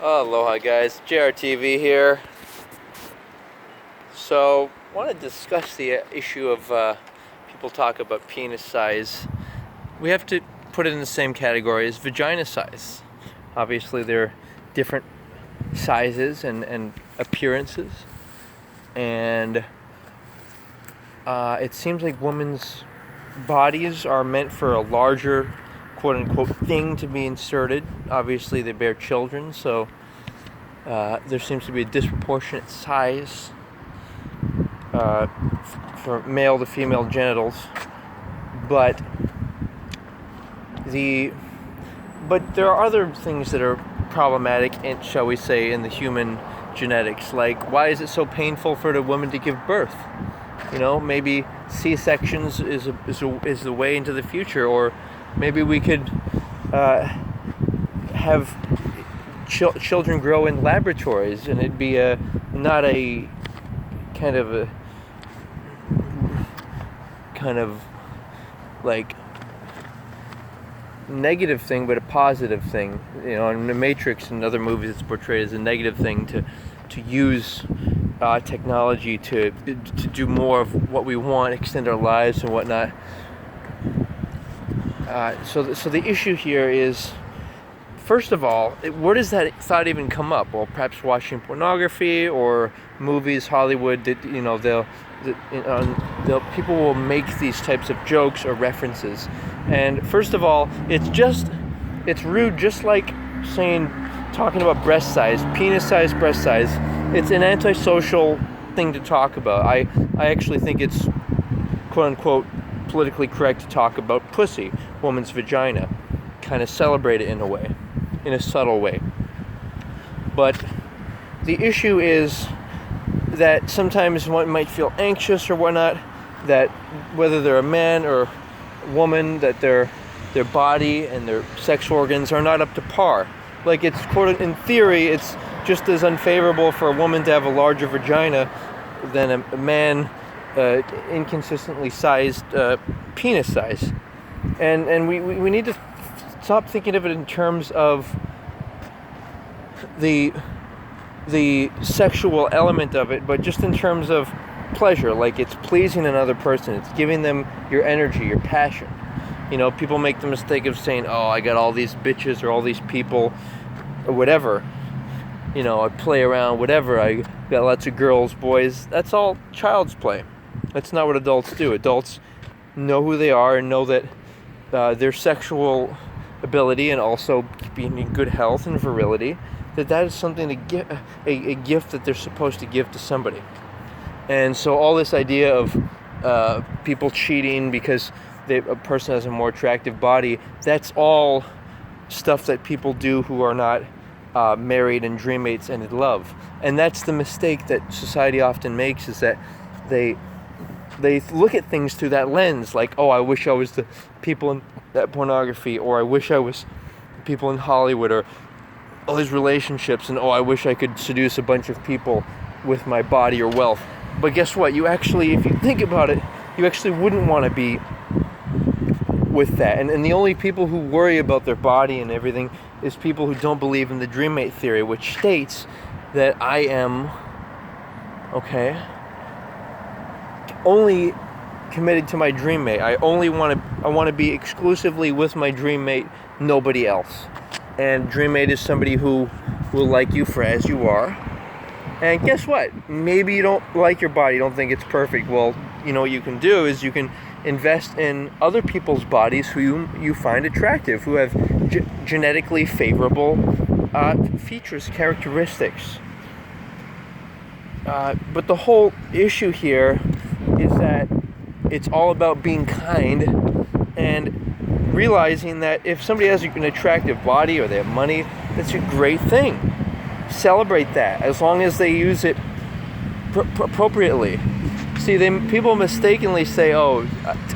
Aloha guys, JRTV here. So, I want to discuss the issue of people talk about penis size. We have to put it in the same category as vagina size. Obviously, there are different sizes and appearances, and it seems like women's bodies are meant for a larger, quote-unquote, thing to be inserted. Obviously, they bear children, so there seems to be a disproportionate size for male to female genitals, but there are other things that are problematic, in, shall we say, in the human genetics. Like, why is it so painful for the woman to give birth? You know, maybe C-sections is the way into the future, or maybe we could have children grow in laboratories, and it'd be not a kind of like negative thing, but a positive thing. You know, in The Matrix and other movies, it's portrayed as a negative thing to use technology to do more of what we want, extend our lives and whatnot. So the issue here is, first of all, where does that thought even come up? Well, perhaps watching pornography or movies, Hollywood. That people will make these types of jokes or references. And first of all, it's rude. Just like talking about breast size, penis size, breast size. It's an antisocial thing to talk about. I actually think it's quote unquote politically correct to talk about pussy, woman's vagina, kind of celebrate it in a way. In a subtle way. But the issue is that sometimes one might feel anxious or whatnot, that whether they're a man or woman, that their body and their sex organs are not up to par. Like, it's quote, in theory, it's just as unfavorable for a woman to have a larger vagina than a man inconsistently sized penis size. And we need to stop thinking of it in terms of the sexual element of it, but just in terms of pleasure. Like, it's pleasing another person. It's giving them your energy, your passion. You know, people make the mistake of saying, oh, I got all these bitches or all these people or whatever. You know, I play around, whatever. I got lots of girls, boys. That's all child's play. That's not what adults do. Adults know who they are and know that their sexual ability and also being in good health and virility, that is something to give, a gift that they're supposed to give to somebody. And so all this idea of people cheating because a person has a more attractive body, that's all stuff that people do who are not married and dream mates and in love. And that's the mistake that society often makes, is that they look at things through that lens, like, oh, I wish I was the people in that pornography, or I wish I was the people in Hollywood, or all these relationships, and oh, I wish I could seduce a bunch of people with my body or wealth. But guess what? You actually, if you think about it, you actually wouldn't want to be with that. And the only people who worry about their body and everything is people who don't believe in the dream mate theory, which states that I am, only committed to my dream mate. I want to be exclusively with my dream mate, nobody else. And dream mate is somebody who will like you for as you are. And guess what? Maybe you don't like your body, you don't think it's perfect. Well, you know what you can do is you can invest in other people's bodies who you find attractive, who have genetically favorable features, characteristics. But the whole issue here is that it's all about being kind and realizing that if somebody has an attractive body or they have money, that's a great thing. Celebrate that, as long as they use it appropriately. See, people mistakenly say, oh,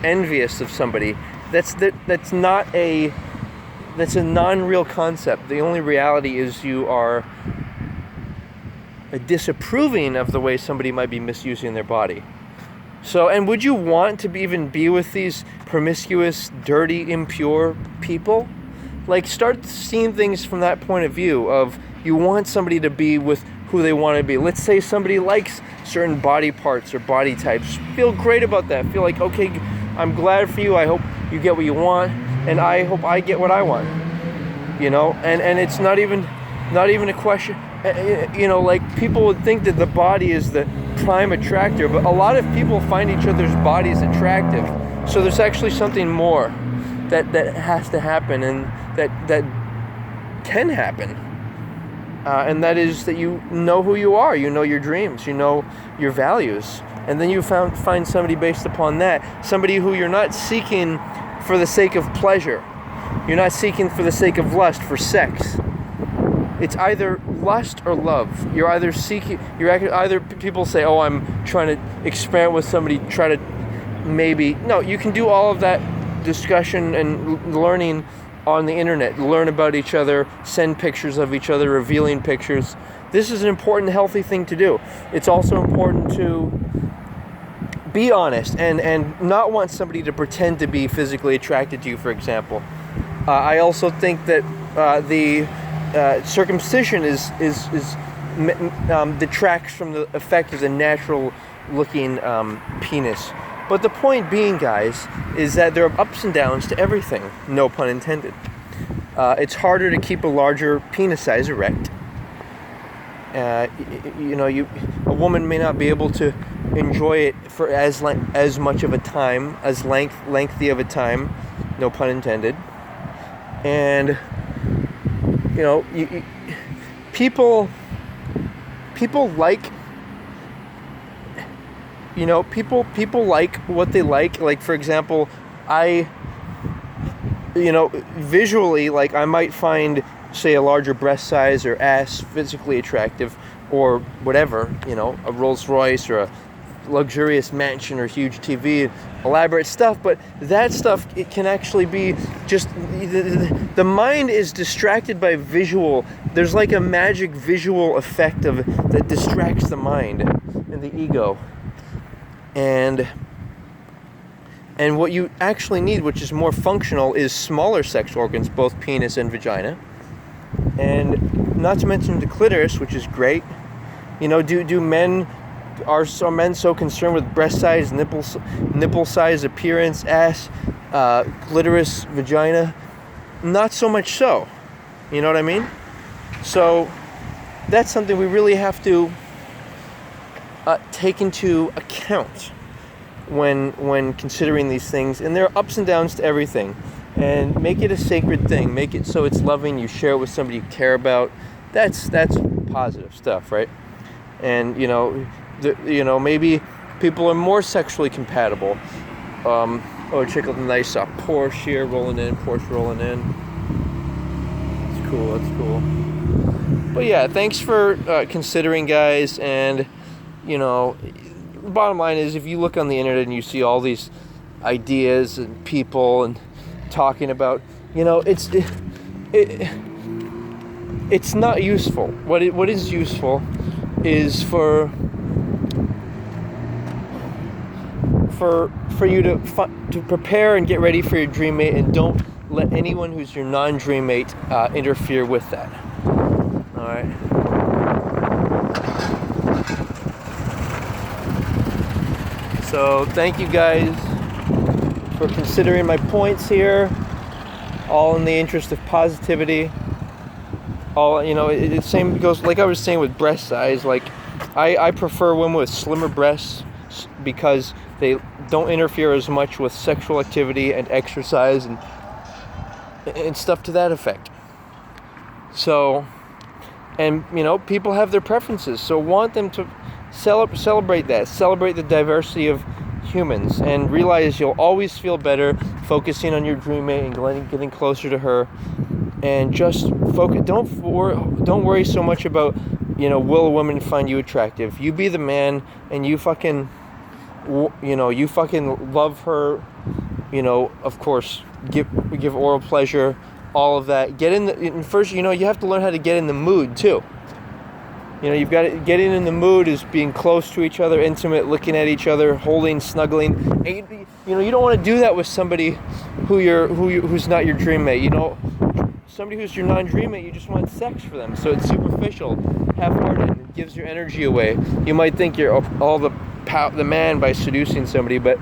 envious of somebody. That's a non-real concept. The only reality is you are disapproving of the way somebody might be misusing their body. So, and would you want to even be with these promiscuous, dirty, impure people? Like, start seeing things from that point of view of you want somebody to be with who they want to be. Let's say somebody likes certain body parts or body types. Feel great about that. Feel like, okay, I'm glad for you. I hope you get what you want, and I hope I get what I want. And it's not even a question. Like, people would think that the body is the prime attractor, but a lot of people find each other's bodies attractive. So there's actually something more that has to happen, and that can happen. And that is that you know who you are, you know your dreams, you know your values, and then you find somebody based upon that, somebody who you're not seeking for the sake of pleasure, you're not seeking for the sake of lust, for sex. It's either lust or love. You're either people say, oh, I'm trying to experiment with somebody, try to maybe, no, you can do all of that discussion and learning on the internet, learn about each other, send pictures of each other, revealing pictures. This is an important, healthy thing to do. It's also important to be honest and not want somebody to pretend to be physically attracted to you, for example. I also think that the circumcision detracts from the effect of the natural looking penis. But the point being, guys, is that there are ups and downs to everything, no pun intended. It's harder to keep a larger penis size erect. A woman may not be able to enjoy it for as much of a time, as lengthy of a time, no pun intended. And people like. People like what they like. Like, for example, visually, like, I might find, say, a larger breast size or ass physically attractive, or whatever, a Rolls Royce or a luxurious mansion or huge TV, elaborate stuff. But that stuff, it can actually be just, the mind is distracted by visual. There's like a magic visual effect that distracts the mind and the ego. And what you actually need, which is more functional, is smaller sex organs, both penis and vagina. And not to mention the clitoris, which is great. Are men so concerned with breast size, nipple size, appearance, ass, clitoris, vagina? Not so much so. You know what I mean? So that's something we really have to take into account when considering these things. And there are ups and downs to everything. And make it a sacred thing. Make it so it's loving. You share it with somebody you care about. That's positive stuff, right? And maybe people are more sexually compatible. Check out the nice Porsche here rolling in. That's cool. But yeah, thanks for considering, guys. And the bottom line is, if you look on the internet and you see all these ideas and people and talking about, it's not useful. What is useful is for you to prepare and get ready for your dream mate, and don't let anyone who's your non-dream mate interfere with that. All right. So thank you guys for considering my points here, all in the interest of positivity. It same goes, like I was saying, with breast size. Like, I prefer women with slimmer breasts because they don't interfere as much with sexual activity and exercise and stuff to that effect. So, and people have their preferences, so want them to celebrate that, celebrate the diversity of humans, and realize you'll always feel better focusing on your dream mate and getting closer to her. And just focus. Don't worry so much about, will a woman find you attractive? You be the man, and you fucking love her. Of course, give oral pleasure, all of that. First, you have to learn how to get in the mood too. You've got to get in the mood is being close to each other, intimate, looking at each other, holding, snuggling. And you don't want to do that with somebody who's not your dream mate. somebody who's your non-dream mate, you just want sex for them. So it's superficial, half-hearted, and gives your energy away. You might think you're all the man by seducing somebody, but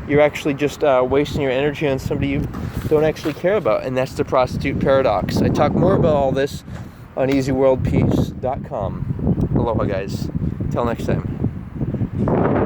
you're actually just wasting your energy on somebody you don't actually care about, and that's the prostitute paradox. I talk more about all this on easyworldpeace.com. Aloha, guys. Till next time.